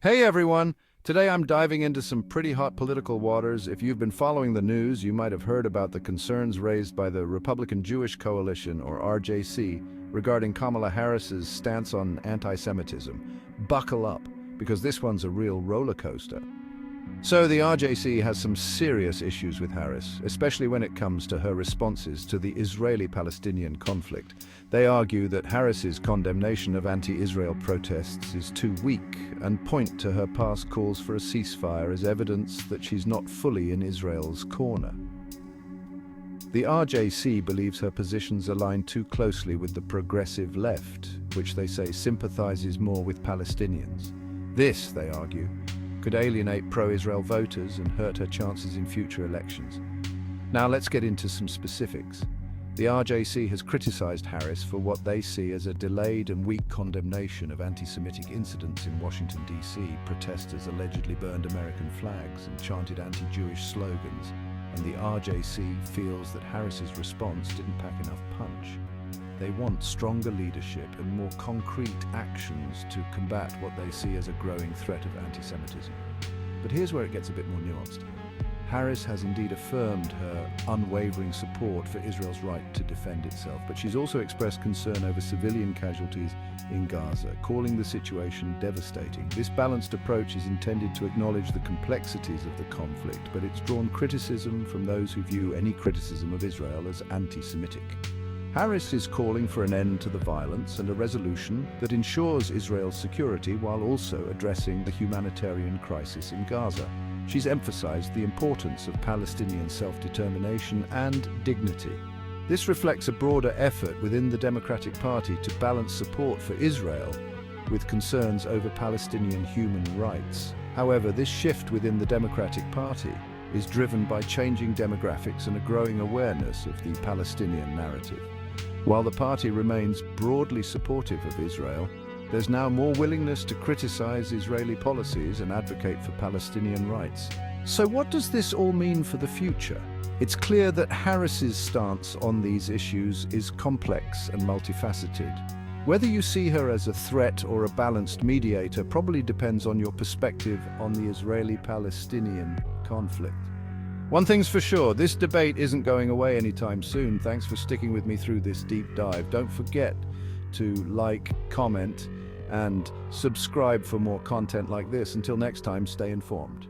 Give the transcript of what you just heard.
Hey everyone! Today I'm diving into some pretty hot political waters. If you've been following the news, you might have heard about the concerns raised by the Republican Jewish Coalition, or RJC, regarding Kamala Harris's stance on anti-Semitism. Buckle up, because this one's a real roller coaster. So the RJC has some serious issues with Harris, especially when it comes to her responses to the Israeli-Palestinian conflict. They argue that Harris's condemnation of anti-Israel protests is too weak and point to her past calls for a ceasefire as evidence that she's not fully in Israel's corner. The RJC believes her positions align too closely with the progressive left, which they say sympathizes more with Palestinians. This, they argue, could alienate pro-Israel voters and hurt her chances in future elections. Now let's get into some specifics. The RJC has criticized Harris for what they see as a delayed and weak condemnation of anti-Semitic incidents in Washington, D.C. Protesters allegedly burned American flags and chanted anti-Jewish slogans, and the RJC feels that Harris's response didn't pack enough punch. They want stronger leadership and more concrete actions to combat what they see as a growing threat of anti-Semitism. But here's where it gets a bit more nuanced. Harris has indeed affirmed her unwavering support for Israel's right to defend itself, but she's also expressed concern over civilian casualties in Gaza, calling the situation devastating. This balanced approach is intended to acknowledge the complexities of the conflict, but it's drawn criticism from those who view any criticism of Israel as anti-Semitic. Harris is calling for an end to the violence and a resolution that ensures Israel's security while also addressing the humanitarian crisis in Gaza. She's emphasized the importance of Palestinian self-determination and dignity. This reflects a broader effort within the Democratic Party to balance support for Israel with concerns over Palestinian human rights. However, this shift within the Democratic Party is driven by changing demographics and a growing awareness of the Palestinian narrative. While the party remains broadly supportive of Israel, there's now more willingness to criticize Israeli policies and advocate for Palestinian rights. So what does this all mean for the future? It's clear that Harris's stance on these issues is complex and multifaceted. Whether you see her as a threat or a balanced mediator probably depends on your perspective on the Israeli-Palestinian conflict. One thing's for sure, this debate isn't going away anytime soon. Thanks for sticking with me through this deep dive. Don't forget to like, comment, and subscribe for more content like this. Until next time, stay informed.